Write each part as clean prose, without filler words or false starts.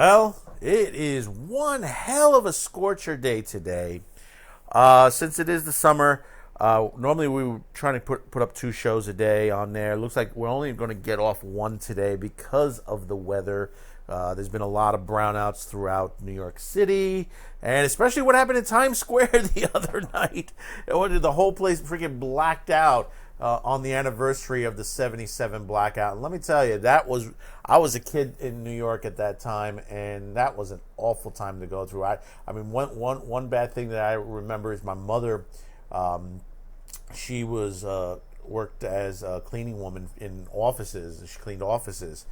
Well, it is one hell of a scorcher day today. Since it is the summer, normally we were trying to put up 2 shows a day on there. Looks like we're only going to get off one today because of the weather. There's been a lot of brownouts throughout New York City, and especially what happened in Times Square the other night. The whole place freaking blacked out on the anniversary of the '77 blackout. And let me tell you, I was a kid in New York at that time, and that was an awful time to go through. I mean, one bad thing that I remember is my mother. She was worked as a cleaning woman in offices. She cleaned offices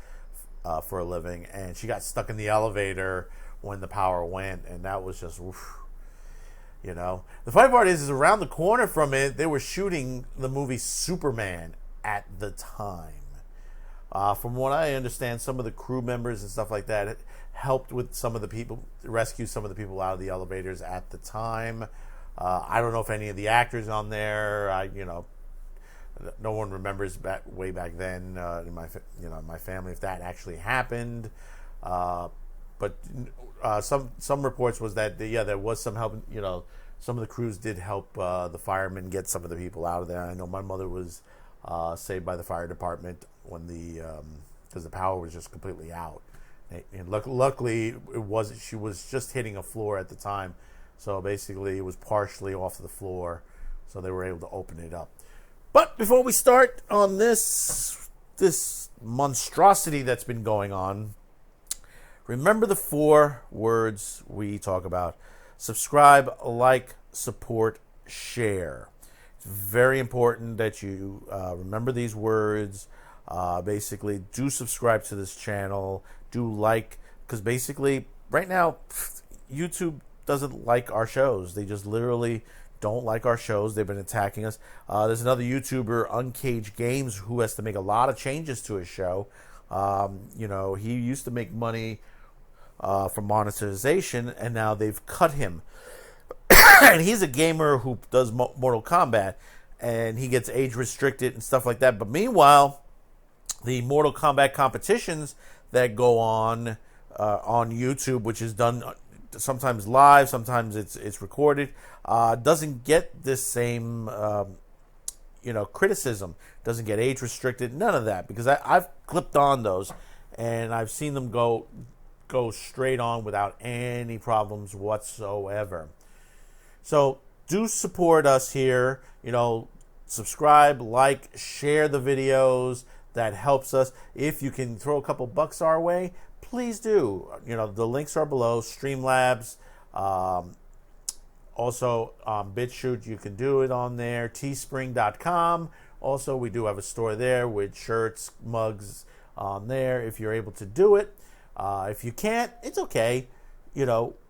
for a living, and she got stuck in the elevator when the power went, and that was just oof. The funny part is around the corner from it, they were shooting the movie Superman at the time. From what I understand, some of the crew members and stuff like that helped with some of the people, rescue some of the people out of the elevators at the time. I don't know if any of the actors on there, no one remembers way back then in my family if that actually happened. But some reports was that there was some help. Some of the crews did help the firemen get some of the people out of there. I know my mother was saved by the fire department when because the power was just completely out. And luckily, it wasn't. She was just hitting a floor at the time, so basically it was partially off the floor, so they were able to open it up. But before we start on this monstrosity that's been going on, remember the 4 words we talk about: subscribe, like, support, share. It's very important that you remember these words. Basically, do subscribe to this channel. Do like, because basically, right now, YouTube doesn't like our shows. They just literally don't like our shows. They've been attacking us. There's another YouTuber, Uncaged Games, who has to make a lot of changes to his show. He used to make money from monetization, and now they've cut him. And he's a gamer who does Mortal Kombat, and he gets age restricted and stuff like that. But meanwhile, the Mortal Kombat competitions that go on YouTube, which is done sometimes live, sometimes it's recorded, doesn't get this same criticism. Doesn't get age restricted, none of that, because I've clipped on those and I've seen them go straight on without any problems whatsoever. So do support us here. Subscribe, like, share the videos. That helps us. If you can throw a couple bucks our way, please do. The links are below. Streamlabs, also BitChute, you can do it on there. Teespring.com. Also, we do have a store there with shirts, mugs on there if you're able to do it. If you can't, it's okay.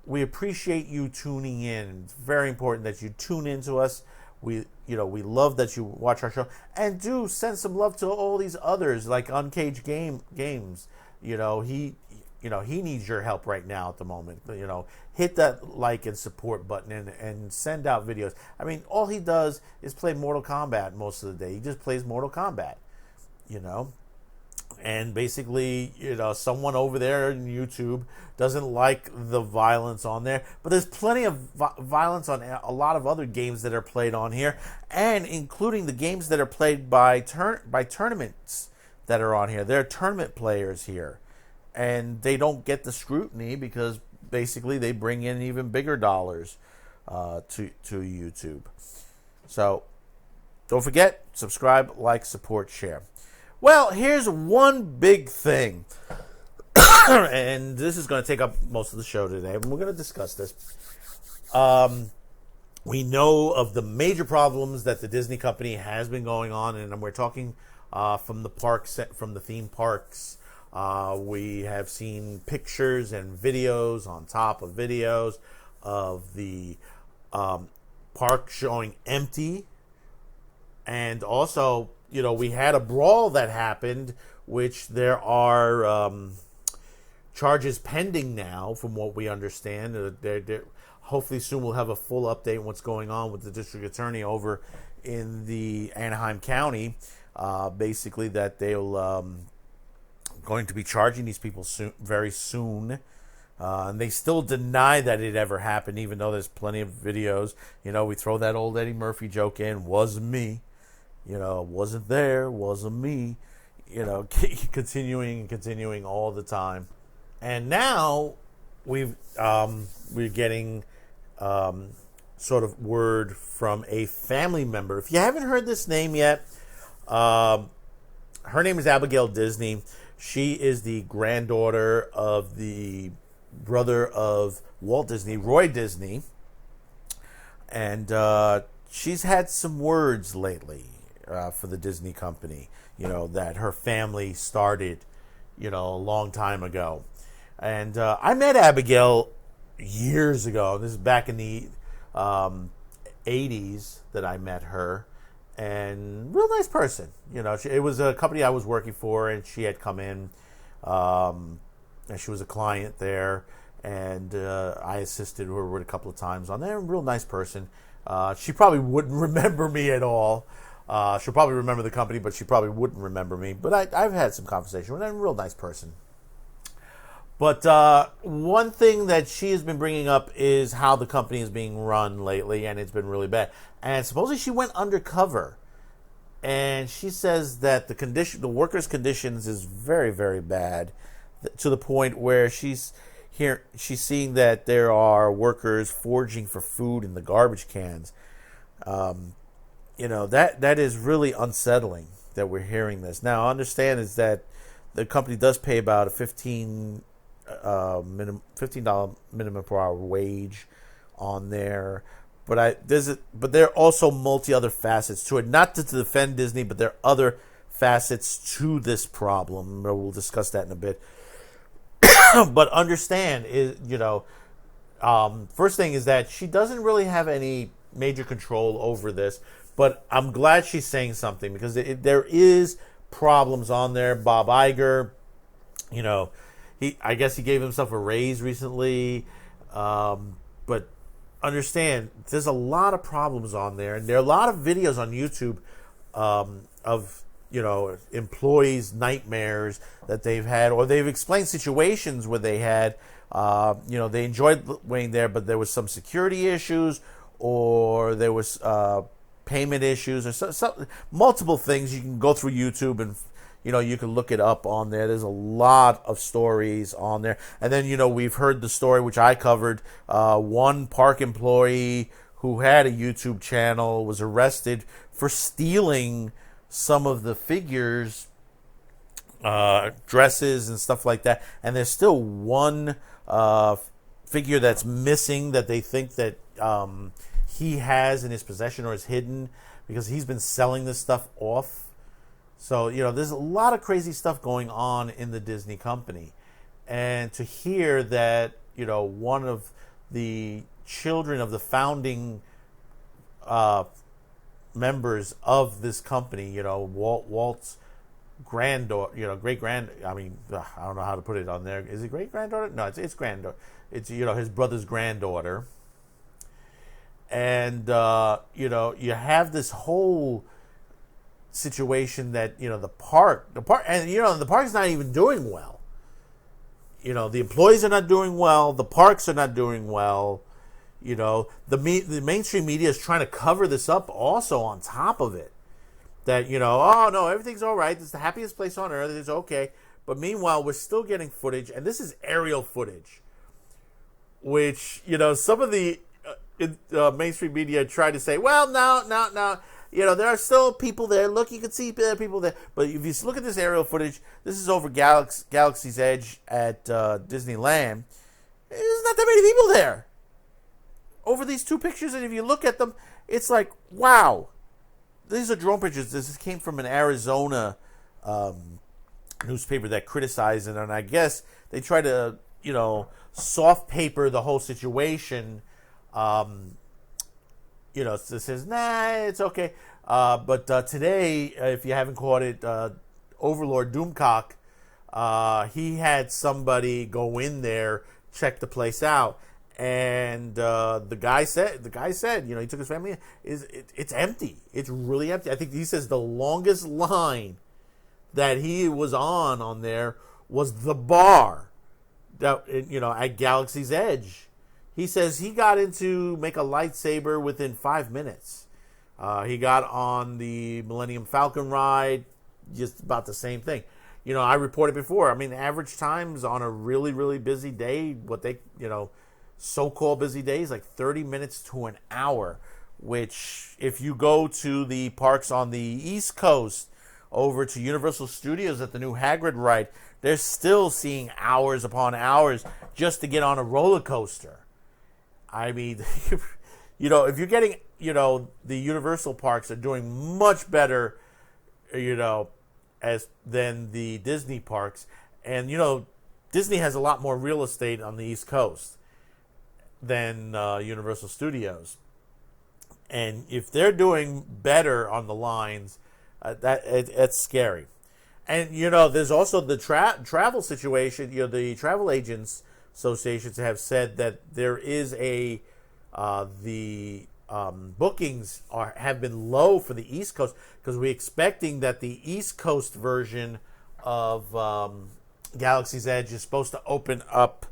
We appreciate you tuning in. It's very important that you tune into us. We love that you watch our show, and do send some love to all these others like Uncaged Games. He needs your help right now at the moment. Hit that like and support button and send out videos. I mean, all he does is play Mortal Kombat most of the day. He just plays Mortal Kombat, And basically, someone over there in YouTube doesn't like the violence on there. But there's plenty of violence on a lot of other games that are played on here, and including the games that are played by tournaments that are on here. There are tournament players here, and they don't get the scrutiny because basically they bring in even bigger dollars to YouTube. So don't forget, subscribe, like, support, share. Well, here's one big thing, and this is going to take up most of the show today, and we're going to discuss this. We know of the major problems that the Disney company has been going on, and we're talking from the theme parks. We have seen pictures and videos on top of videos of the park showing empty, and also, we had a brawl that happened, which there are charges pending now, from what we understand. Hopefully soon we'll have a full update on what's going on with the district attorney over in the Anaheim County. Basically, that they'll going to be charging these people very soon. And they still deny that it ever happened, even though there's plenty of videos. We throw that old Eddie Murphy joke in, wasn't me. Wasn't there, wasn't me. Continuing all the time. And now we're getting sort of word from a family member. If you haven't heard this name yet, her name is Abigail Disney. She is the granddaughter of the brother of Walt Disney, Roy Disney. And she's had some words lately for the Disney company, that her family started, a long time ago. And I met Abigail years ago. This is back in the 80s that I met her. And real nice person. It was a company I was working for, and she had come in. And she was a client there. And I assisted her with a couple of times on there. Real nice person. She probably wouldn't remember me at all. She'll probably remember the company, but she probably wouldn't remember me. But I've had some conversation with her. Real nice person. But one thing that she has been bringing up is how the company is being run lately, and it's been really bad. And supposedly she went undercover, and she says that the workers' conditions is very, very bad, to the point where she's seeing that there are workers foraging for food in the garbage cans. That is really unsettling that we're hearing this. Now, understand is that the company does pay about a $15 minimum per hour wage on there, but there are also multi other facets to it. Not to defend Disney, but there are other facets to this problem. We'll discuss that in a bit. But understand is first thing is that she doesn't really have any major control over this. But I'm glad she's saying something, because there is problems on there. Bob Iger, I guess he gave himself a raise recently. But understand, there's a lot of problems on there. And there are a lot of videos on YouTube of, employees' nightmares that they've had. Or they've explained situations where they had, they enjoyed working there, but there was some security issues, or there was payment issues, or multiple things. You can go through YouTube and you can look it up on there. There's a lot of stories on there. And then we've heard the story which I covered. One park employee who had a YouTube channel was arrested for stealing some of the figures, dresses and stuff like that. And there's still one figure that's missing that they think that he has in his possession or is hidden, because he's been selling this stuff off. So, there's a lot of crazy stuff going on in the Disney company. And to hear that, one of the children of the founding members of this company, Walt's granddaughter, I don't know how to put it on there. Is it great-granddaughter? No, it's granddaughter. It's, his brother's granddaughter. And, you have this whole situation that, the park, and, the park's not even doing well. The employees are not doing well. The parks are not doing well. The mainstream media is trying to cover this up also on top of it. That, oh, no, everything's all right. It's the happiest place on earth. It's okay. But meanwhile, we're still getting footage, and this is aerial footage, which, some of the mainstream media tried to say, well, no. There are still people there. Look, you can see people there. But if you look at this aerial footage, this is over Galaxy's Edge at Disneyland. There's not that many people there. Over these two pictures, and if you look at them, it's like, wow. These are drone pictures. This came from an Arizona newspaper that criticized it. And I guess they try to, soft paper the whole situation. It says, nah, it's okay. But today, if you haven't caught it, Overlord Doomcock, he had somebody go in there, check the place out. And the guy said, he took his family in. It's empty. It's really empty. I think he says the longest line that he was on there was the bar. at Galaxy's Edge. He says he got into make a lightsaber within 5 minutes. He got on the Millennium Falcon ride, just about the same thing. I reported before. I mean, average times on a really, really busy day, so-called busy days, like 30 minutes to an hour, which if you go to the parks on the East Coast, over to Universal Studios at the new Hagrid ride, they're still seeing hours upon hours just to get on a roller coaster. I mean, if you're getting, the Universal parks are doing much better, than the Disney parks. And, Disney has a lot more real estate on the East Coast than Universal Studios. And if they're doing better on the lines, it's scary. And, there's also the travel situation. The travel agents associations have said that there is bookings have been low for the East Coast because we're expecting that the East Coast version of Galaxy's Edge is supposed to open up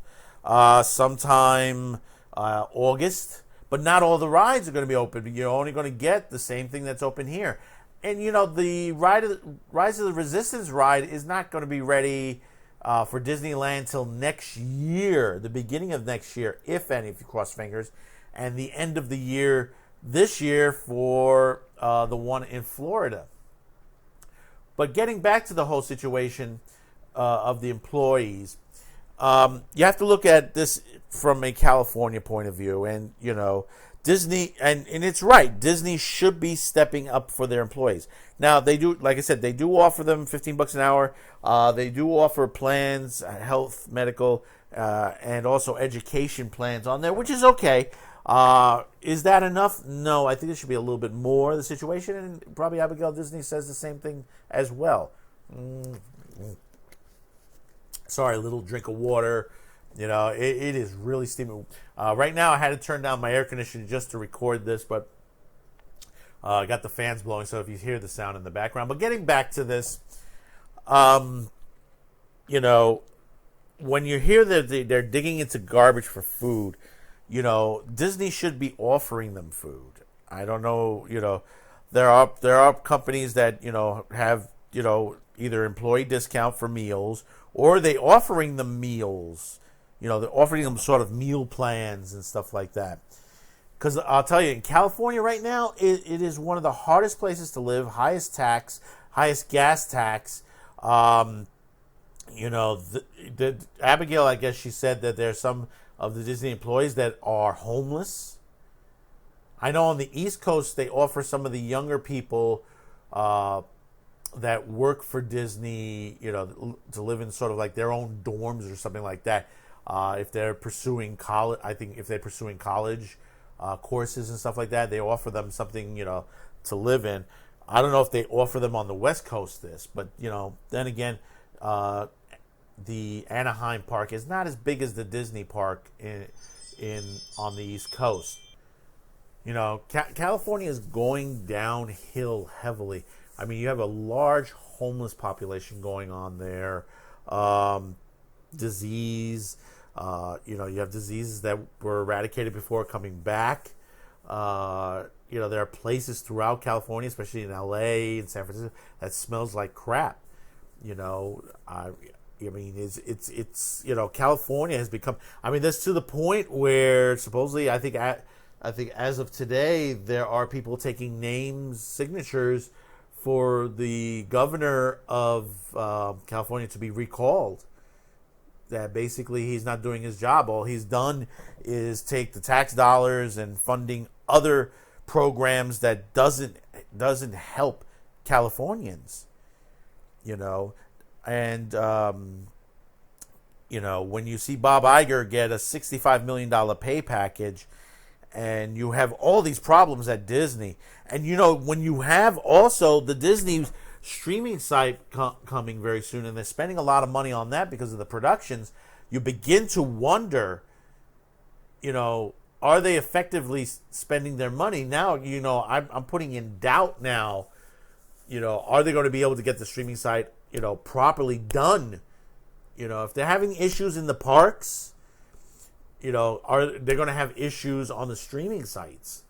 sometime August, but not all the rides are going to be open. You're only going to get the same thing that's open here. And, the Rise of the Resistance ride is not going to be ready for Disneyland till next year, the beginning of next year, if any, if you cross fingers, and the end of the year this year for the one in Florida. But getting back to the whole situation of the employees, you have to look at this from a California point of view. And, Disney, and it's right, Disney should be stepping up for their employees. Now, they do, like I said, they do offer them $15 an hour. They do offer plans, health, medical, and also education plans on there, which is okay. Is that enough? No, I think it should be a little bit more the situation, and probably Abigail Disney says the same thing as well. Sorry, a little drink of water. It is really steamy. Right now, I had to turn down my air conditioning just to record this, but I got the fans blowing, so if you hear the sound in the background. But getting back to this, when you hear that they're digging into garbage for food, Disney should be offering them food. I don't know, there are companies that, have, either employee discount for meals, or they offering them meals. They're offering them sort of meal plans and stuff like that. Because I'll tell you, in California right now, it is one of the hardest places to live, highest tax, highest gas tax. Abigail, I guess she said that there's some of the Disney employees that are homeless. I know on the East Coast, they offer some of the younger people that work for Disney, to live in sort of like their own dorms or something like that. If they're pursuing college, I think if they're pursuing college courses and stuff like that, they offer them something, to live in. I don't know if they offer them on the West Coast this, but, then again, the Anaheim park is not as big as the Disney park on the East Coast. California is going downhill heavily. I mean, you have a large homeless population going on there. Disease. You have diseases that were eradicated before coming back. There are places throughout California, especially in LA and San Francisco, that smells like crap. I mean, it's California has become. I mean, that's to the point where supposedly, I think as of today, there are people taking signatures for the governor of California to be recalled. That basically he's not doing his job. All he's done is take the tax dollars and funding other programs that doesn't help Californians. And when you see Bob Iger get a $65 million pay package, and you have all these problems at Disney, and when you have also the Disney streaming site coming very soon, and they're spending a lot of money on that because of the productions, you begin to wonder, are they effectively spending their money? Now, I'm putting in doubt now, are they going to be able to get the streaming site, properly done, if they're having issues in the parks, are they're going to have issues on the streaming sites,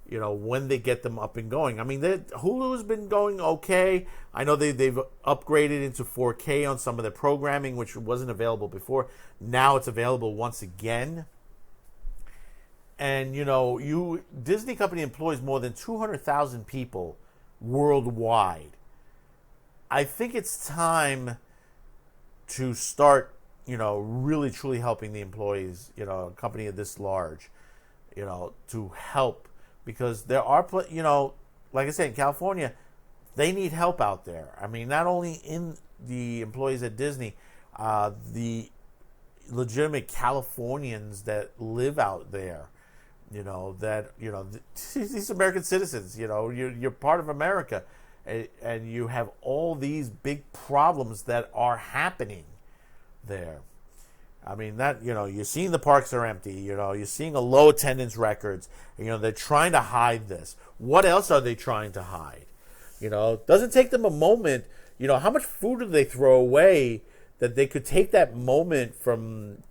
when they get them up and going. I mean, Hulu's been going okay. I know they've upgraded into 4K on some of their programming, which wasn't available before. Now it's available once again. And, Disney company employs more than 200,000 people worldwide. I think it's time to start, really truly helping the employees, a company of this large, to help, because there are, like I said, in California, they need help out there. I mean, not only in the employees at Disney, the legitimate Californians that live out there, these American citizens, you're part of America, and you have all these big problems that are happening there. I mean, you're seeing the parks are empty, you're seeing a low attendance records, they're trying to hide this. What else are they trying to hide? Doesn't take them a moment, how much food do they throw away that they could take that moment from,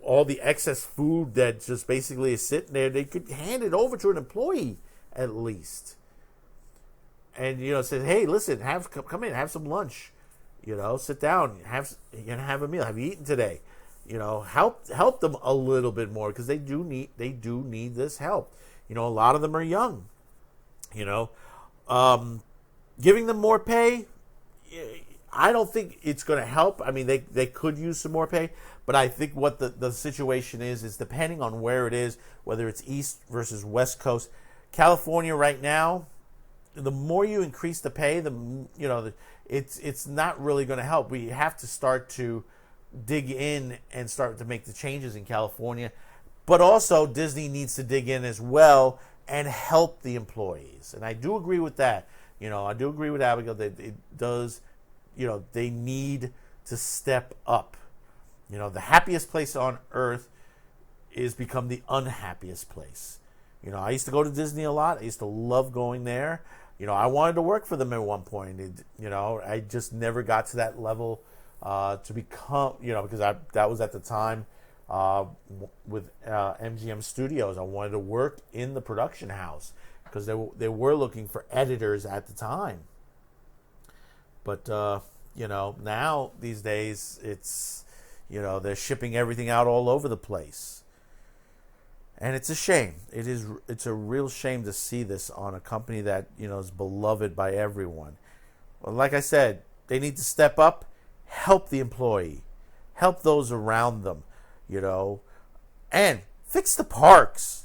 all the excess food that just basically is sitting there, they could hand it over to an employee at least. And, say, hey, listen, come in, have some lunch. Sit down, have a meal. Have you eaten today? Help them a little bit more, because they do need this help. A lot of them are young. Giving them more pay, I don't think it's going to help. I mean, they could use some more pay, but I think what the situation is depending on where it is, whether it's East versus West Coast. California right now, the more you increase the pay, it's not really going to help. We have to start to dig in and start to make the changes in California. But also, Disney needs to dig in as well and help the employees. And I do agree with that. I do agree with Abigail that it does, they need to step up. The happiest place on earth is become the unhappiest place. I used to go to Disney a lot. I used to love going there. I wanted to work for them at one point. I just never got to that level to become, because that was at the time with MGM Studios. I wanted to work in the production house because they were looking for editors at the time. But, now these days it's, they're shipping everything out all over the place. And it's a shame. It's a real shame to see this on a company that, is beloved by everyone. Well, like I said, they need to step up, help the employee, help those around them, and fix the parks,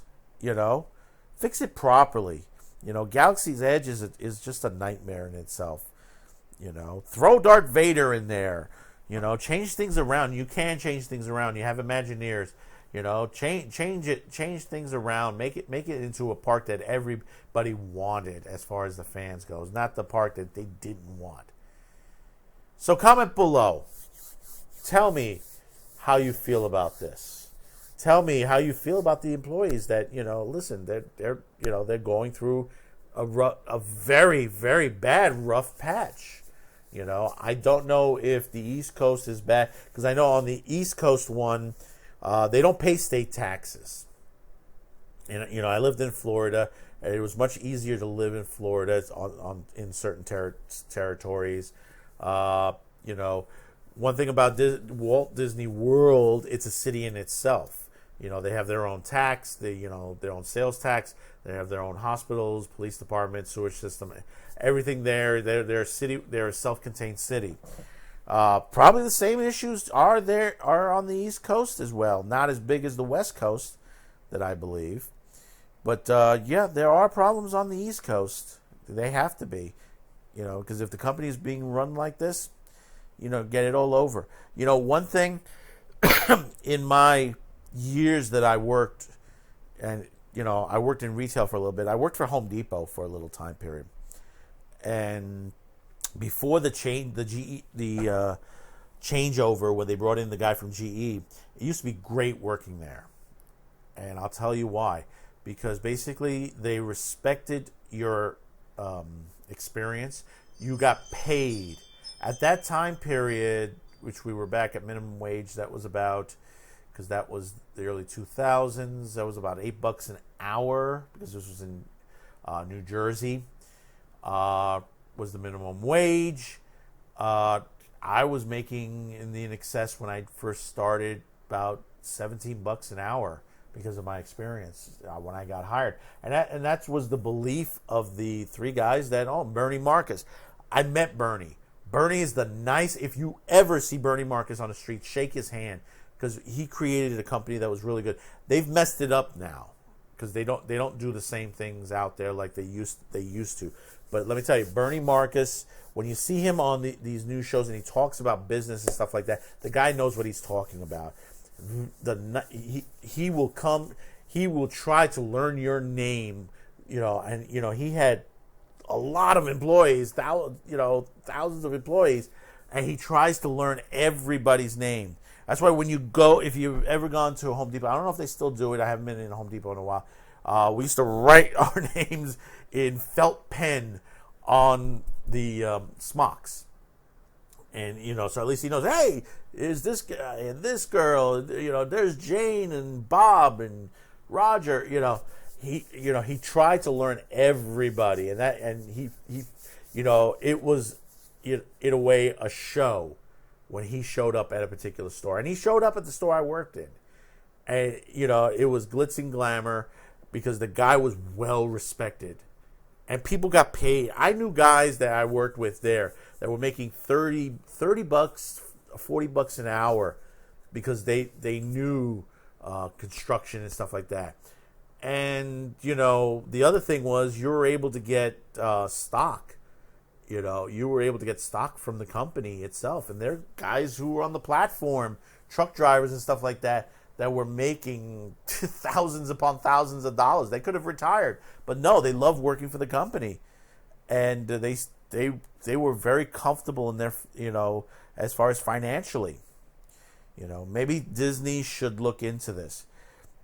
fix it properly. Galaxy's Edge is just a nightmare in itself. Throw Darth Vader in there, change things around. You can change things around. You have Imagineers. Change things around, make it into a park that everybody wanted as far as the fans goes, not the park that they didn't want. So comment below. Tell me how you feel about this. Tell me how you feel about the employees that, listen, they're going through a very, very bad rough patch. I don't know if the East Coast is bad, because I know on the East Coast one, they don't pay state taxes. And, I lived in Florida. And it was much easier to live in Florida in certain territories. One thing about Walt Disney World, it's a city in itself. They have their own tax, their own sales tax. They have their own hospitals, police department, sewer system, everything there. They're a city. They're a self-contained city. Probably the same issues are on the East Coast as well. Not as big as the West Coast, that I believe. But, there are problems on the East Coast. They have to be. Because if the company is being run like this, get it all over. One thing in my years that I worked, and, I worked in retail for a little bit. I worked for Home Depot for a little time period. And before the changeover, when they brought in the guy from GE, it used to be great working there. And I'll tell you why. Because basically they respected your experience. You got paid At that time period, which we were back at minimum wage, that was about, because that was the early 2000s, that was about $8 an hour, because this was in New Jersey, was the minimum wage. I was making in excess when I first started about $17 an hour because of my experience when I got hired, and that was the belief of the three guys that Bernie Marcus. I met Bernie. Bernie is the nice. If you ever see Bernie Marcus on the street, shake his hand because he created a company that was really good. They've messed it up now because they don't do the same things out there like they used to. But let me tell you, Bernie Marcus, when you see him on these news shows and he talks about business and stuff like that, the guy knows what he's talking about. He will come. He will try to learn your name, and he had a lot of employees, thousands of employees, and he tries to learn everybody's name. That's why when you go, if you've ever gone to a Home Depot, I don't know if they still do it. I haven't been in a Home Depot in a while. We used to write our names in felt pen on the smocks. And, so at least he knows, hey, is this guy and this girl, there's Jane and Bob and Roger, he tried to learn everybody, and he it was in a way a show when he showed up at a particular store. And he showed up at the store I worked in. And, it was glitz and glamour because the guy was well respected. And people got paid. I knew guys that I worked with there that were making $30, $40 an hour because they knew construction and stuff like that. And, the other thing was you were able to get stock. You were able to get stock from the company itself. And there are guys who were on the platform, truck drivers and stuff like that were making thousands upon thousands of dollars. They could have retired. But no, they loved working for the company. And they were very comfortable in their, as far as financially. Maybe Disney should look into this,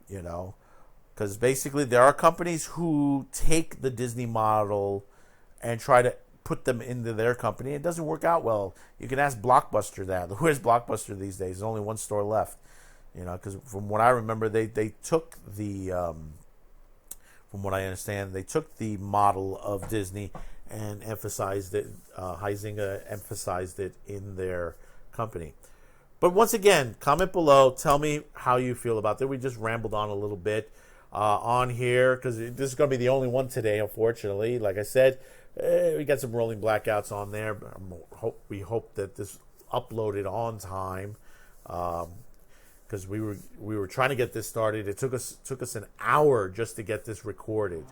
because basically there are companies who take the Disney model and try to put them into their company. It doesn't work out well. You can ask Blockbuster that. Where's Blockbuster these days? There's only one store left. Because from what I remember, they took the, from what I understand, they took the model of Disney and emphasized it. Huizinga emphasized it in their company. But once again, comment below. Tell me how you feel about that. We just rambled on a little bit on here because this is going to be the only one today, unfortunately. Like I said, we got some rolling blackouts on there. But we hope that this uploaded on time. Because we were trying to get this started. It took us an hour just to get this recorded.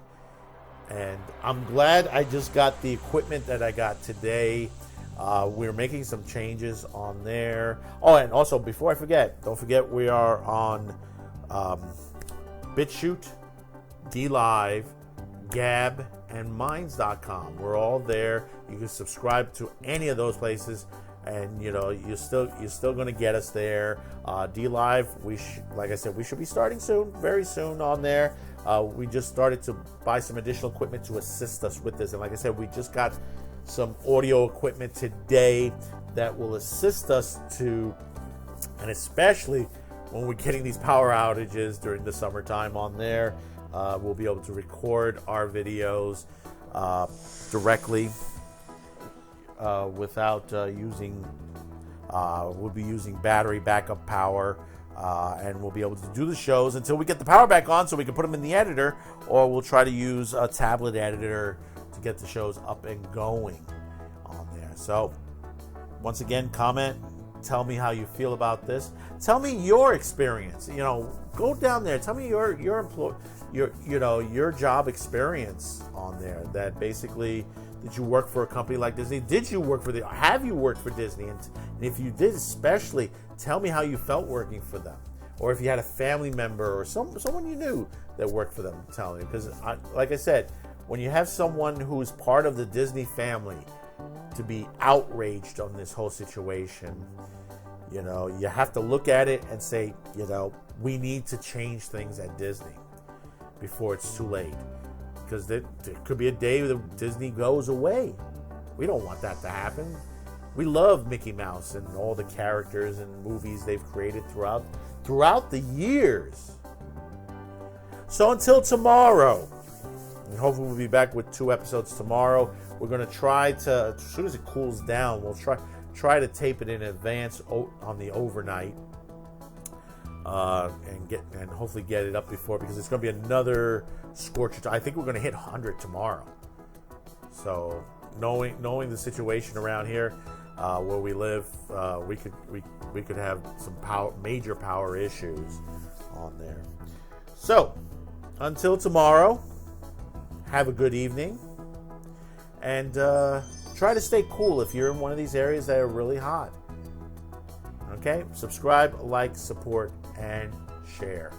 And I'm glad I just got the equipment that I got today. We're making some changes on there. Oh, and also, before I forget, don't forget we are on BitChute, DLive, Gab, and Minds.com. We're all there. You can subscribe to any of those places. And you're still going to get us there. DLive, like I said, we should be starting soon, very soon on there. We just started to buy some additional equipment to assist us with this, and like I said, we just got some audio equipment today that will assist us to, and especially when we're getting these power outages during the summertime on there, we'll be able to record our videos directly. Without using, we'll be using battery backup power, and we'll be able to do the shows until we get the power back on so we can put them in the editor, or we'll try to use a tablet editor to get the shows up and going on there. So, once again, comment, tell me how you feel about this. Tell me your experience. Go down there. Tell me your job experience on there. That basically. Did you work for a company like Disney? Have you worked for Disney? And if you did, especially, tell me how you felt working for them. Or if you had a family member or someone you knew that worked for them, tell me. Because, like I said, when you have someone who is part of the Disney family to be outraged on this whole situation, you have to look at it and say, we need to change things at Disney before it's too late. Because there could be a day that Disney goes away. We don't want that to happen. We love Mickey Mouse and all the characters and movies they've created throughout the years. So until tomorrow, and hopefully we'll be back with 2 episodes tomorrow. We're going to try to, as soon as it cools down, we'll try to tape it in advance on the overnight, and hopefully get it up before, because it's going to be another scorcher. I think we're going to hit 100 tomorrow. So knowing the situation around here where we live, we could have some major power issues on there. So until tomorrow, have a good evening, and try to stay cool if you're in one of these areas that are really hot. Okay? Subscribe, like, support, and share.